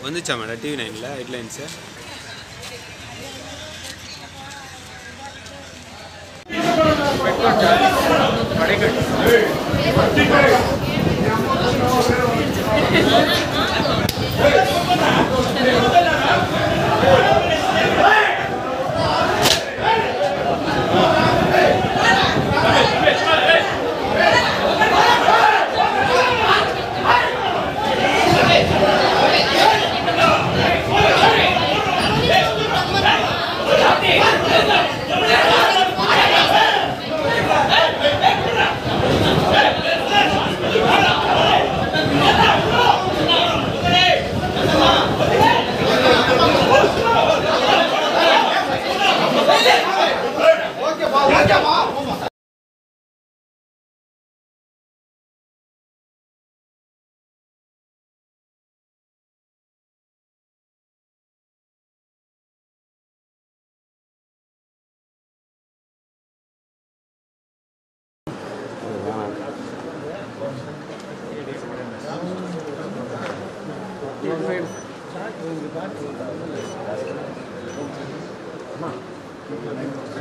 வந்துச்சாமாடா TV9ல headlines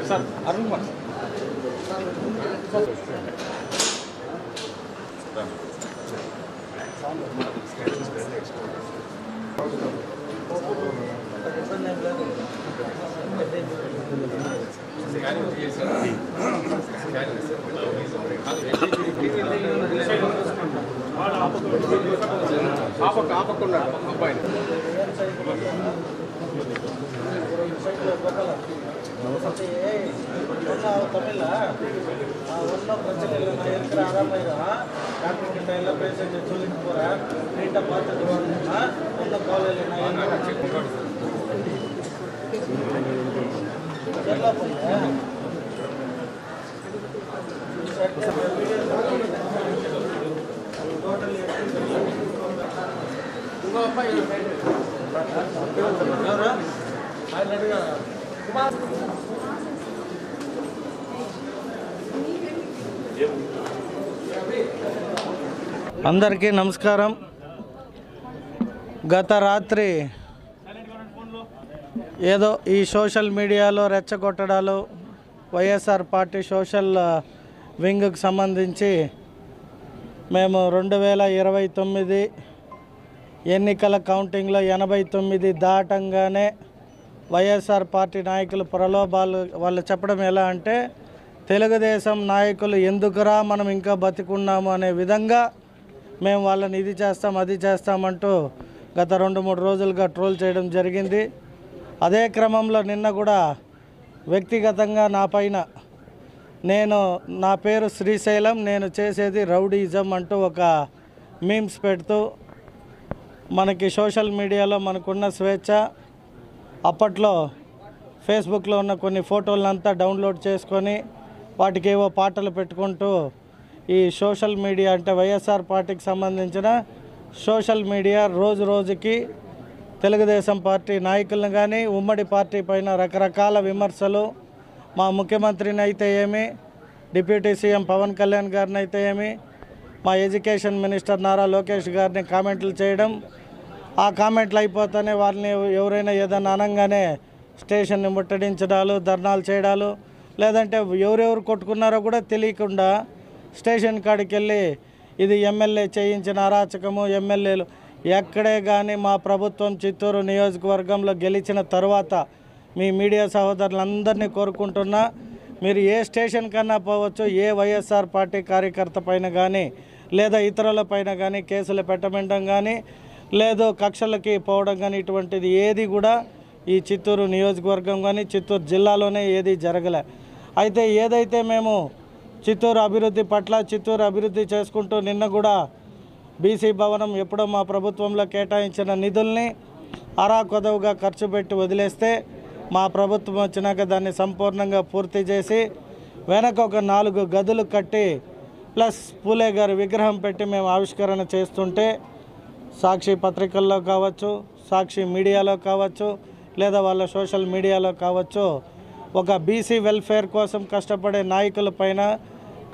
sir Arun Kumar అబ్బాయి ತಮಿಳ ಒನ್ನ ಪ್ರಚನೆ ಇಲ್ಲ ನಾ இருக்கிற ஆராமைரா டாக்டர் கிட்ட எல்லாம் பேசிட்டு சொல்லிட்டு போறேன் நீட்டா பார்த்துட்டு வரணும்னா ஒன்ன காலையில நான் என்ன செக் பண்ணுறேன் எல்லாம் போறேன் டோட்டல் உங்க அப்பா யாரா ఆయన అడిగా అందరికీ నమస్కారం. గత రాత్రి ఏదో ఈ సోషల్ మీడియాలో రెచ్చగొట్టడాలు వైఎస్ఆర్ పార్టీ సోషల్ వింగ్కి సంబంధించి మేము 2029 ఎన్నికల కౌంటింగ్లో 89 దాటంగానే వైఎస్ఆర్ పార్టీ నాయకులు ప్రలోభాలు వాళ్ళు చెప్పడం ఎలా అంటే తెలుగుదేశం నాయకులు ఎందుకురా మనం ఇంకా బతికున్నాము అనే విధంగా మేము వాళ్ళని ఇది చేస్తాం అది చేస్తామంటూ గత 2-3 రోజులుగా ట్రోల్ చేయడం జరిగింది. అదే క్రమంలో నిన్న కూడా వ్యక్తిగతంగా నా పైన నా పేరు శ్రీశైలం, నేను చేసేది రౌడీజం అంటూ ఒక మీమ్స్ పెడుతూ మనకి సోషల్ మీడియాలో మనకున్న స్వేచ్ఛ, అప్పట్లో ఫేస్బుక్లో ఉన్న కొన్ని ఫోటోలంతా డౌన్లోడ్ చేసుకొని వాటికి ఏవో పాటలు పెట్టుకుంటూ ఈ సోషల్ మీడియా అంటే వైఎస్ఆర్ పార్టీకి సంబంధించిన సోషల్ మీడియా రోజు రోజుకి తెలుగుదేశం పార్టీ నాయకులను కానీ ఉమ్మడి పార్టీ పైన రకరకాల విమర్శలు, మా ముఖ్యమంత్రిని అయితే ఏమి, డిప్యూటీ సీఎం పవన్ కళ్యాణ్ గారిని అయితే ఏమి, మా ఎడ్యుకేషన్ మినిస్టర్ నారా లోకేష్ గారిని కామెంట్లు చేయడం, ఆ కామెంట్లు అయిపోతానే వాళ్ళని ఎవరైనా ఏదైనా అనగానే స్టేషన్ని ముట్టడించడాలు, ధర్నాలు చేయడాలు, లేదంటే ఎవరెవరు కొట్టుకున్నారో కూడా తెలియకుండా స్టేషన్ కాడికి వెళ్ళి ఇది ఎమ్మెల్యే చేయించిన అరాచకము, ఎమ్మెల్యేలు ఎక్కడే కానీ మా ప్రభుత్వం చిత్తూరు నియోజకవర్గంలో గెలిచిన తర్వాత మీ మీడియా సహోదరులందరినీ కోరుకుంటున్నా, మీరు ఏ స్టేషన్ కన్నా పోవచ్చు, ఏ వైఎస్ఆర్ పార్టీ కార్యకర్త పైన కానీ లేదా ఇతరుల పైన కానీ కేసులు పెట్టమండం కానీ లేదు కక్షలకి పోవడం కానీ ఇటువంటిది ఏది కూడా ఈ చిత్తూరు నియోజకవర్గం కానీ చిత్తూరు జిల్లాలోనే ఏది జరగలే. అయితే ఏదైతే మేము చిత్తూరు అభివృద్ధి పట్ల చిత్తూరు అభివృద్ధి చేసుకుంటూ నిన్న కూడా బీసీ భవనం ఎప్పుడో మా ప్రభుత్వంలో కేటాయించిన నిధుల్ని అరాకొదవుగా ఖర్చు పెట్టి వదిలేస్తే మా ప్రభుత్వం వచ్చినాక దాన్ని సంపూర్ణంగా పూర్తి చేసి వెనక ఒక 4 గదులు కట్టి ప్లస్ పూలే గారి విగ్రహం పెట్టి మేము ఆవిష్కరణ చేస్తుంటే సాక్షి పత్రికల్లో కావచ్చు, సాక్షి మీడియాలో కావచ్చు, లేదా వాళ్ళ సోషల్ మీడియాలో కావచ్చు, ఒక బీసీ వెల్ఫేర్ కోసం కష్టపడే నాయకుల పైన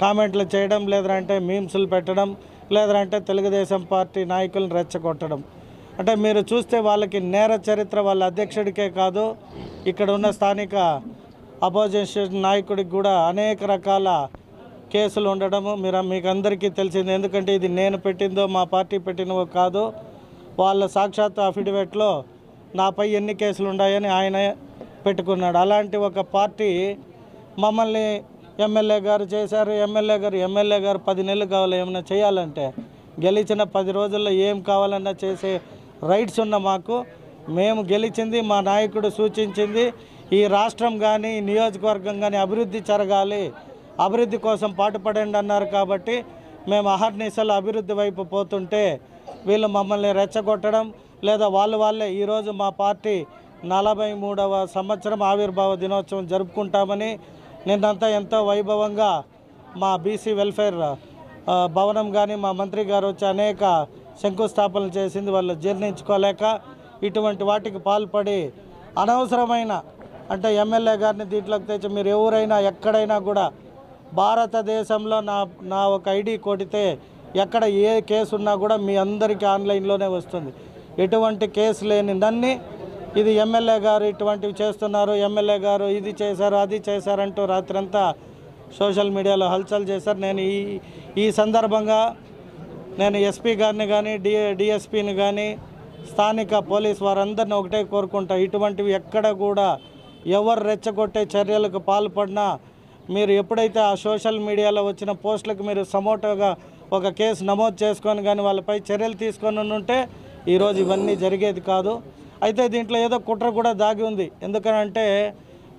కామెంట్లు చేయడం, లేదంటే మీమ్స్లు పెట్టడం, లేదంటే తెలుగుదేశం పార్టీ నాయకులను రెచ్చగొట్టడం. అంటే మీరు చూస్తే వాళ్ళకి నేర చరిత్ర వాళ్ళ అధ్యక్షుడికే కాదు, ఇక్కడ ఉన్న స్థానిక అపోజిషన్ నాయకుడికి కూడా అనేక రకాల కేసులు ఉండడము మీకు అందరికీ తెలిసింది. ఎందుకంటే ఇది నేను పెట్టిందో మా పార్టీ పెట్టినవో కాదు, వాళ్ళ సాక్షాత్ అఫిడవిట్లో నాపై ఎన్ని కేసులు ఉన్నాయని ఆయన పెట్టుకున్నాడు. అలాంటి ఒక పార్టీ మమ్మల్ని ఎమ్మెల్యే గారు చేశారు, ఎమ్మెల్యే గారు 10 నెలలు కావాలి ఏమైనా చేయాలంటే, గెలిచిన 10 రోజుల్లో ఏం కావాలన్నా చేసే రైట్స్ ఉన్న మాకు, మేము గెలిచింది మా నాయకుడు సూచించింది ఈ రాష్ట్రం కానీ ఈ నియోజకవర్గం కానీ అభివృద్ధి జరగాలి, అభివృద్ధి కోసం పాటుపడండి అన్నారు. కాబట్టి మేము అహర్నిశలు అభివృద్ధి వైపు పోతుంటే వీళ్ళు మమ్మల్ని రెచ్చగొట్టడం, లేదా వాళ్ళే ఈరోజు మా పార్టీ 43వ సంవత్సరం ఆవిర్భావ దినోత్సవం జరుపుకుంటామని నిన్నంతా ఎంతో వైభవంగా మా బీసీ వెల్ఫేర్ భవనం కానీ మా మంత్రి గారు వచ్చి అనేక శంకుస్థాపనలు చేసింది. వాళ్ళు జీర్ణించుకోలేక ఇటువంటి వాటికి పాల్పడి అనవసరమైన అంటే ఎమ్మెల్యే గారిని దీంట్లోకి తెచ్చి మీరు ఎవరైనా ఎక్కడైనా కూడా భారతదేశంలో నా ఒక ఐడి కొడితే ఎక్కడ ఏ కేసు ఉన్నా కూడా మీ అందరికీ ఆన్లైన్లోనే వస్తుంది. ఎటువంటి కేసు లేని నన్ను ఇది ఎమ్మెల్యే గారు ఇటువంటివి చేస్తున్నారు, ఎమ్మెల్యే గారు ఇది చేశారు అది చేశారంటూ రాత్రంతా సోషల్ మీడియాలో హల్చల్ చేశారు. నేను ఈ సందర్భంగా నేను ఎస్పీ గారిని కానీ డిఎస్పీని కానీ స్థానిక పోలీస్ వారందరినీ ఒకటే కోరుకుంటా, ఇటువంటివి ఎక్కడ కూడా ఎవరు రెచ్చగొట్టే చర్యలకు పాల్పడినా మీరు ఎప్పుడైతే ఆ సోషల్ మీడియాలో వచ్చిన పోస్టులకు మీరు సమోటోగా ఒక కేసు నమోదు చేసుకొని కానీ వాళ్ళపై చర్యలు తీసుకొని ఉంటే ఈరోజు ఇవన్నీ జరిగేది కాదు. అయితే దీంట్లో ఏదో కుట్ర కూడా దాగి ఉంది. ఎందుకనంటే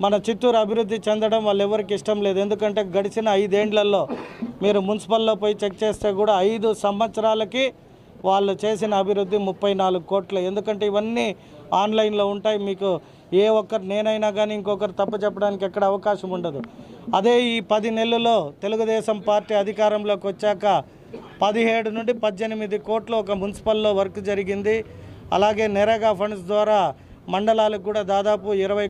మన చిత్తూరు అభివృద్ధి చెందడం వాళ్ళు ఎవరికి ఇష్టం లేదు. ఎందుకంటే గడిచిన 5 ఏళ్లలో మీరు మున్సిపల్లో పోయి చెక్ చేస్తే కూడా 5 సంవత్సరాలకి వాళ్ళు చేసిన అభివృద్ధి 34 కోట్లు. ఎందుకంటే ఇవన్నీ ఆన్లైన్లో ఉంటాయి. మీకు ఏ ఒక్కరు నేనైనా కానీ ఇంకొకరు తప్పు చెప్పడానికి ఎక్కడ అవకాశం ఉండదు. అదే ఈ 10 నెలల్లో తెలుగుదేశం పార్టీ అధికారంలోకి వచ్చాక 17 నుండి 18 కోట్లు ఒక మున్సిపల్లో వర్క్ జరిగింది. అలాగే నెరేగా ఫండ్స్ ద్వారా మండలాలకు కూడా దాదాపు 20